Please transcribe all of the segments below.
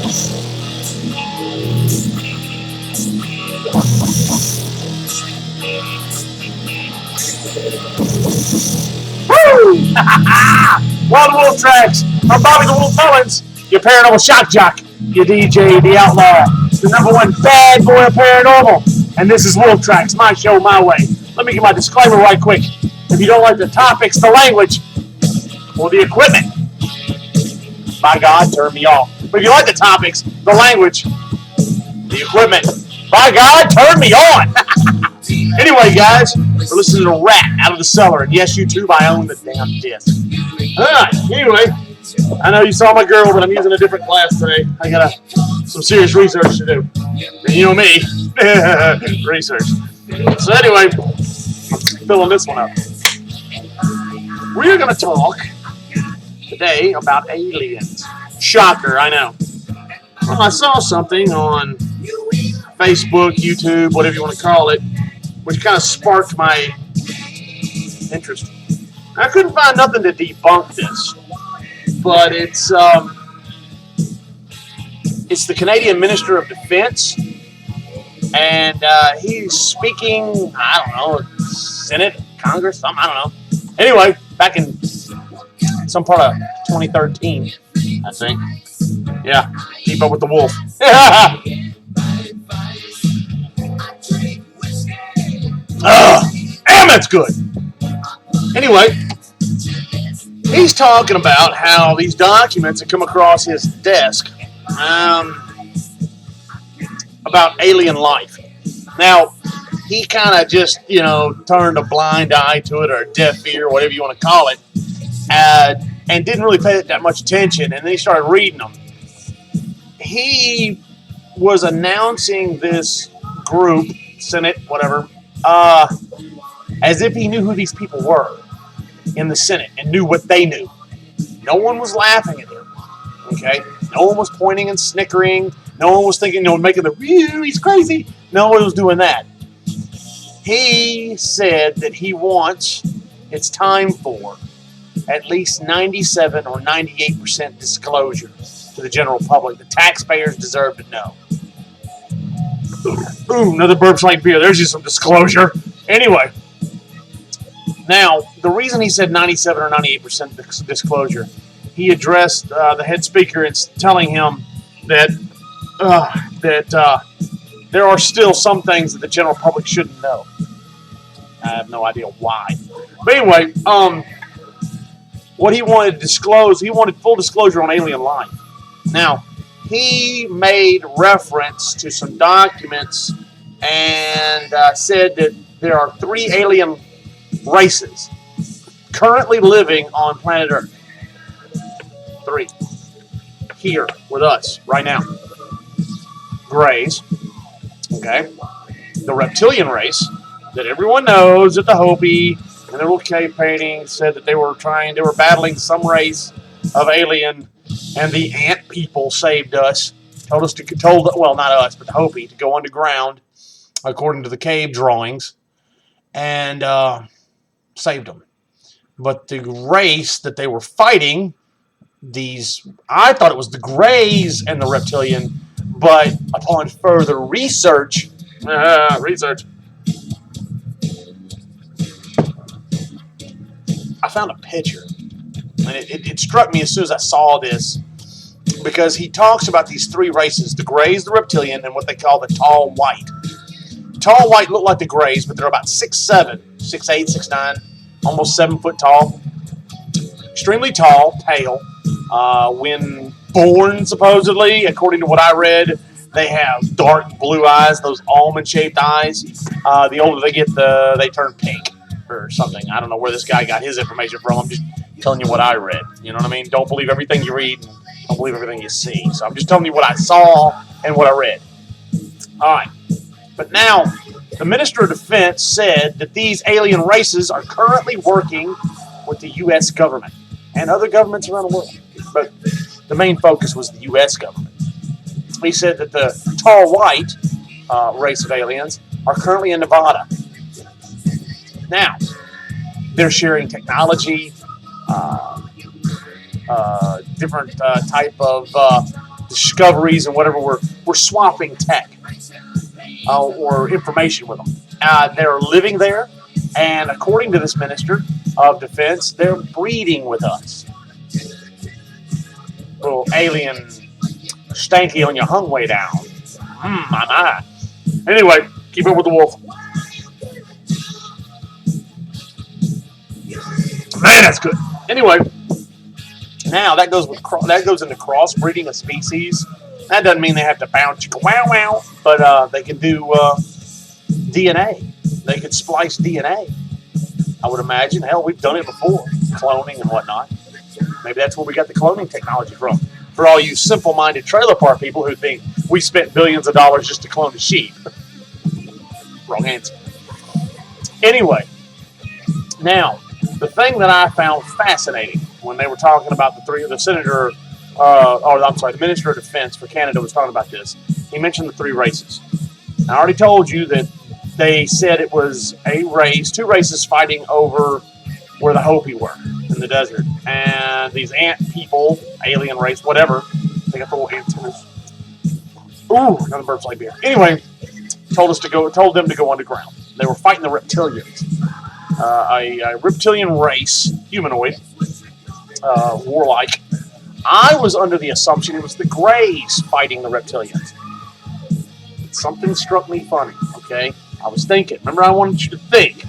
Woo! Wild Wolf Tracks. I'm Bobby the Wolf Mullins, your paranormal shock jock, your DJ, the outlaw, the number one bad boy of paranormal. And this is Wolf Tracks, my show, my way. Let me get my disclaimer right quick. If you don't like the topics, the language, or the equipment, by God, turn me off. But if you like the topics, the language, the equipment, by God, turn me on. Anyway, guys, we're listening to Rat Out of the Cellar. And yes, YouTube, I own the damn disc. All right, anyway, I know you saw my girl, but I'm using a different glass today. I got some serious research to do. And you know me, research. So anyway, I'm filling this one up. We're going to talk today about aliens. Shocker, I know. Well, I saw something on Facebook, YouTube, whatever you want to call it, which kind of sparked my interest. I couldn't find nothing to debunk this, but it's the Canadian Minister of Defense, and he's speaking, I don't know, Senate, Congress, something, I don't know. Anyway, back in some part of 2013, I think. Yeah, keep up with the wolf. Damn, that's good. Anyway, he's talking about how these documents have come across his desk about alien life. Now, he kind of just, turned a blind eye to it, or a deaf ear, whatever you want to call it, and didn't really pay it that much attention, and then he started reading them. He was announcing this group, Senate, whatever, as if he knew who these people were in the Senate and knew what they knew. No one was laughing at him, okay? No one was pointing and snickering. No one was thinking, making the, he's crazy. No one was doing that. He said that it's time for at least 97 or 98% disclosure to the general public. The taxpayers deserve to know. Ooh, another Burps Light beer. There's just some disclosure. Anyway, now, the reason he said 97 or 98% disclosure, he addressed the head speaker and telling him that there are still some things that the general public shouldn't know. I have no idea why. But anyway, what he wanted to disclose, he wanted full disclosure on alien life. Now, he made reference to some documents and said that there are 3 alien races currently living on planet Earth. 3. Here with us right now. Grays. Okay. The reptilian race that everyone knows, that the Hopi and their little cave painting said that they were battling some race of alien, and the ant people saved us. Not us, but the Hopi, to go underground according to the cave drawings, and saved them. But the race that they were fighting, I thought it was the Greys and the reptilian, but upon further research, I found a picture, and it struck me as soon as I saw this, because he talks about these 3 races: the Greys, the reptilian, and what they call the tall white. Tall white look like the Greys, but they're about 6'7", 6'8", 6'9", almost 7 foot tall. Extremely tall, pale. When born, supposedly, according to what I read, they have dark blue eyes, those almond-shaped eyes. The older they get, they turn pink or something. I don't know where this guy got his information from. I'm just telling you what I read. You know what I mean? Don't believe everything you read. Don't believe everything you see. So I'm just telling you what I saw and what I read. All right. But now, the Minister of Defense said that these alien races are currently working with the U.S. government and other governments around the world. But the main focus was the U.S. government. He said that the tall white race of aliens are currently in Nevada. Now, they're sharing technology, different type of discoveries and whatever. We're swapping tech or information with them. They're living there, and according to this minister of defense, they're breeding with us. Little alien stanky on your hung way down. My. Anyway, keep up with the wolf. Man, that's good. Anyway, now that goes into crossbreeding of species. That doesn't mean they have to bounce wow wow, but they can do DNA. They could splice DNA. I would imagine. Hell, we've done it before, cloning and whatnot. Maybe that's where we got the cloning technology from. For all you simple-minded trailer park people who think we spent billions of dollars just to clone a sheep. Wrong answer. Anyway, now, the thing that I found fascinating when they were talking about the Minister of Defense for Canada was talking about this. He mentioned the three races. I already told you that they said it was two races fighting over where the Hopi were in the desert. And these ant people, alien race, whatever, they got the little antennas. Ooh, another bird fly beer. Anyway, told them to go underground. They were fighting the reptilians. A reptilian race, humanoid, warlike. I was under the assumption it was the Greys fighting the reptilians. Something struck me funny, okay? I was thinking. Remember, I wanted you to think.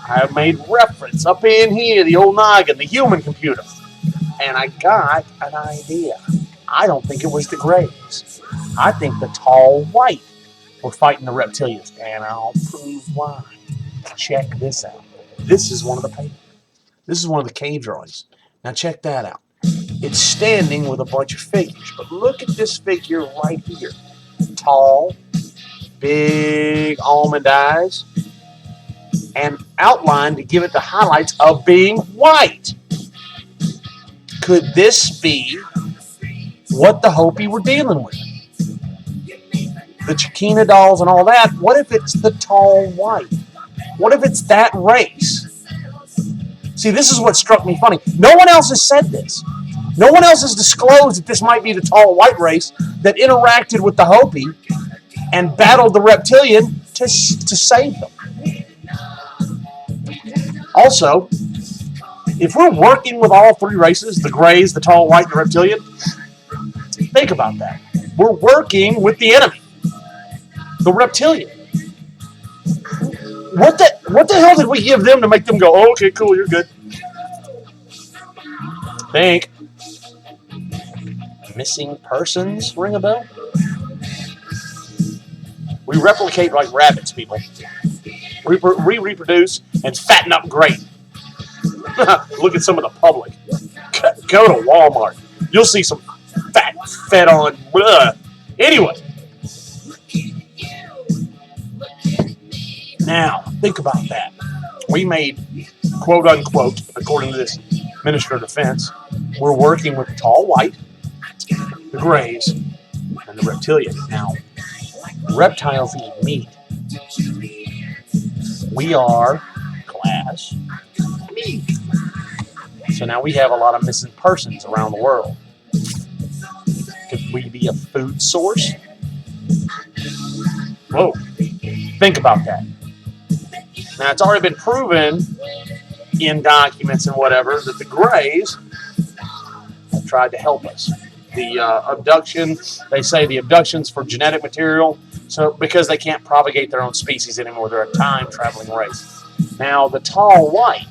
I made reference up in here, the old noggin, the human computer. And I got an idea. I don't think it was the Greys. I think the tall white were fighting the reptilians. And I'll prove why. Check this out. This is one of the papers. This is one of the cave drawings. Now check that out. It's standing with a bunch of figures. But look at this figure right here. Tall, big almond eyes, and outlined to give it the highlights of being white. Could this be what the Hopi were dealing with? The Chiquina dolls and all that. What if it's the tall white? What if it's that race? See, this is what struck me funny. No one else has said this. No one else has disclosed that this might be the tall white race that interacted with the Hopi and battled the reptilian to save them. Also, if we're working with all three races, the Greys, the tall white, and the reptilian, think about that. We're working with the enemy, the reptilian. What the hell did we give them to make them go, oh, okay, cool, you're good? Think. Missing persons ring a bell? We replicate like rabbits, people. We reproduce and fatten up great. Look at some of the public. Go to Walmart. You'll see some fed on. Blah. Anyway. Now, think about that. We made, quote unquote, according to this Minister of Defense, we're working with the tall white, the Greys, and the reptilian. Now, reptiles eat meat. We are class meat. So now we have a lot of missing persons around the world. Could we be a food source? Whoa. Think about that. Now, it's already been proven in documents and whatever that the Greys have tried to help us. The abduction, they say the abductions for genetic material, so because they can't propagate their own species anymore, they're a time-traveling race. Now, the tall white,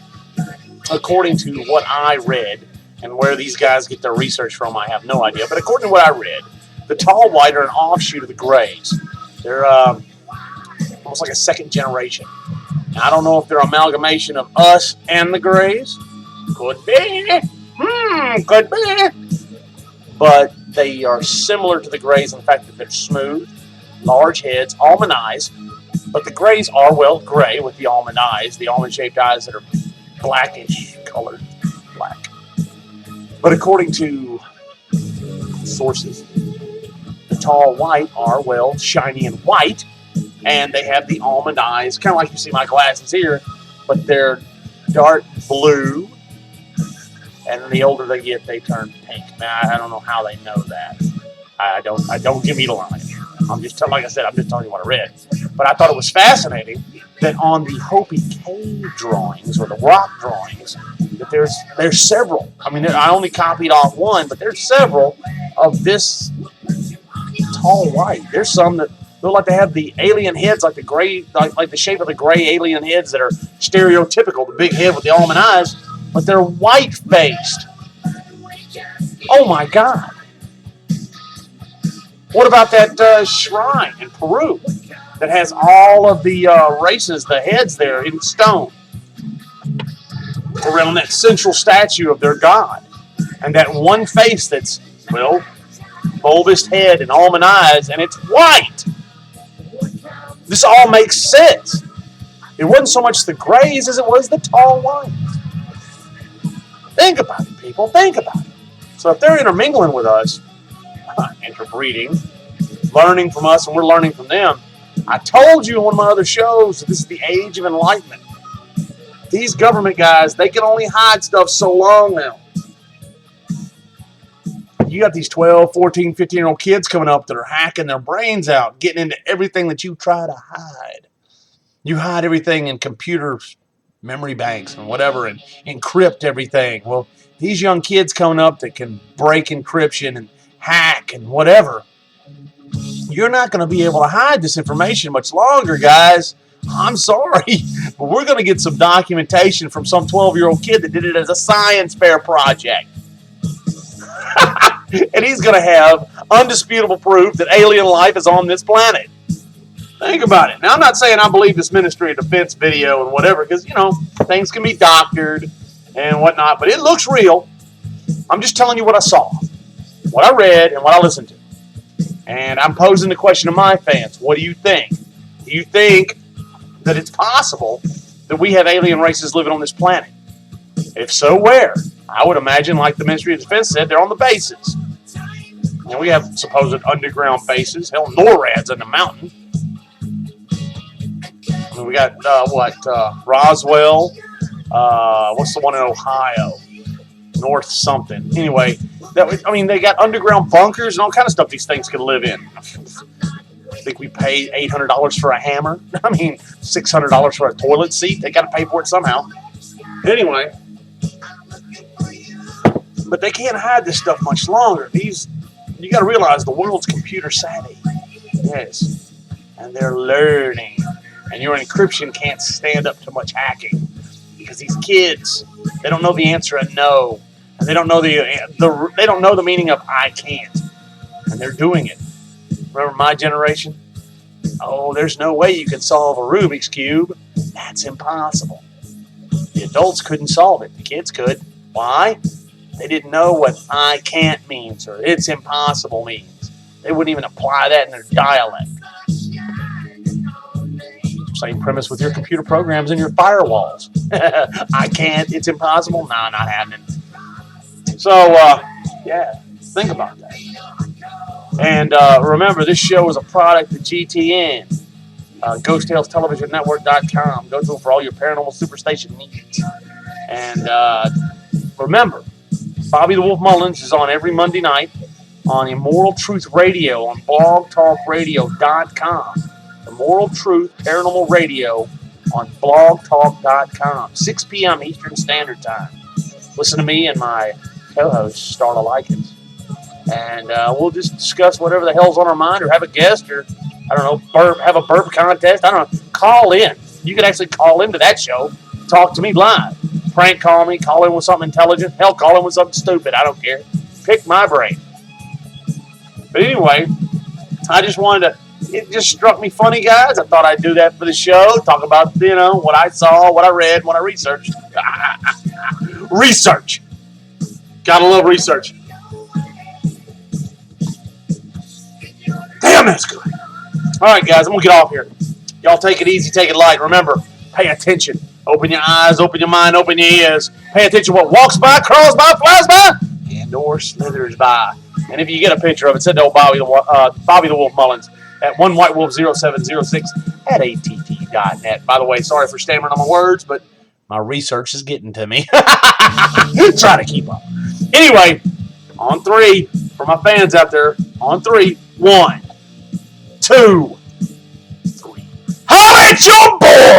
according to what I read, and where these guys get their research from, I have no idea, but according to what I read, the tall white are an offshoot of the Greys. They're almost like a second generation. Now, I don't know if they're an amalgamation of us and the Greys. Could be. Could be. But they are similar to the Greys in the fact that they're smooth, large heads, almond eyes. But the Greys are, well, gray with the almond eyes, the almond-shaped eyes that are blackish colored, black. But according to sources, the tall white are, well, shiny and white, and they have the almond eyes, kind of like you see my glasses here, but they're dark blue, and the older they get, they turn pink. Now, I don't know how they know that. I don't give me the line. I'm just telling you what I read. But I thought it was fascinating that on the Hopi cave drawings or the rock drawings, that there's several. I mean, I only copied off one, but there's several of this tall white. There's some that look like they have the alien heads, like the gray, like the shape of the gray alien heads that are stereotypical, the big head with the almond eyes, but they're white faced. Oh my God! What about that shrine in Peru that has all of the races, the heads there in stone around that central statue of their god, and that one face that's, well, bulbous head and almond eyes, and it's white. This all makes sense. It wasn't so much the grays as it was the tall whites. Think about it, people. Think about it. So if they're intermingling with us, interbreeding, learning from us, and we're learning from them, I told you in one of my other shows that this is the age of enlightenment. These government guys, they can only hide stuff so long now. You got these 12, 14, 15-year-old kids coming up that are hacking their brains out, getting into everything that you try to hide. You hide everything in computers, memory banks, and whatever, and encrypt everything. Well, these young kids coming up that can break encryption and hack and whatever, you're not going to be able to hide this information much longer, guys. I'm sorry, but we're going to get some documentation from some 12-year-old kid that did it as a science fair project. And he's going to have undisputable proof that alien life is on this planet. Think about it. Now, I'm not saying I believe this Ministry of Defense video and whatever, because, things can be doctored and whatnot, but it looks real. I'm just telling you what I saw, what I read, and what I listened to. And I'm posing the question to my fans. What do you think? Do you think that it's possible that we have alien races living on this planet? If so, where? I would imagine, like the Ministry of Defense said, they're on the bases. And we have supposed underground bases. Hell, NORAD's in the mountain. I mean, we got, Roswell. What's the one in Ohio? North something. Anyway, they got underground bunkers and all kind of stuff these things can live in. I think we pay $800 for a hammer. I mean, $600 for a toilet seat. They got to pay for it somehow. Anyway, but they can't hide this stuff much longer. You got to realize the world's computer savvy. Yes, and they're learning. And your encryption can't stand up to much hacking because these kids, they don't know the answer of no, and they don't know they don't know the meaning of I can't, and they're doing it. Remember my generation? Oh, there's no way you can solve a Rubik's Cube. That's impossible. The adults couldn't solve it. The kids could. Why? They didn't know what I can't means or it's impossible means. They wouldn't even apply that in their dialect. Same premise with your computer programs and your firewalls. I can't, it's impossible. Nah, not happening. So, think about that. And remember, this show is a product of GTN, GhostTalesTelevisionNetwork.com. Go to them for all your paranormal superstation needs. And remember, Bobby the Wolf Mullins is on every Monday night on Immoral Truth Radio on blogtalkradio.com. Immoral Truth Paranormal Radio on blogtalk.com. 6 p.m. Eastern Standard Time. Listen to me and my co-host, Starla Likens. And we'll just discuss whatever the hell's on our mind, or have a guest, or, I don't know, have a burp contest. I don't know. Call in. You can actually call into that show. Talk to me live. Prank call me. Call in with something intelligent. Hell, call in with something stupid. I don't care. Pick my brain. But anyway, I just wanted to, it just struck me funny, guys. I thought I'd do that for the show. Talk about, what I saw, what I read, what I researched. Research. Gotta love research. Damn, that's good. All right, guys, I'm going to get off here. Y'all take it easy, take it light. Remember, pay attention. Open your eyes, open your mind, open your ears. Pay attention to what walks by, crawls by, flies by, and or slithers by. And if you get a picture of it, send to old Bobby the Wolf Mullins at onewhitewolf0706 at att.net. By the way, sorry for stammering on my words, but my research is getting to me. Try to keep up. Anyway, On three, for my fans out there, on three. 1, 2, 3. Holla at your boy!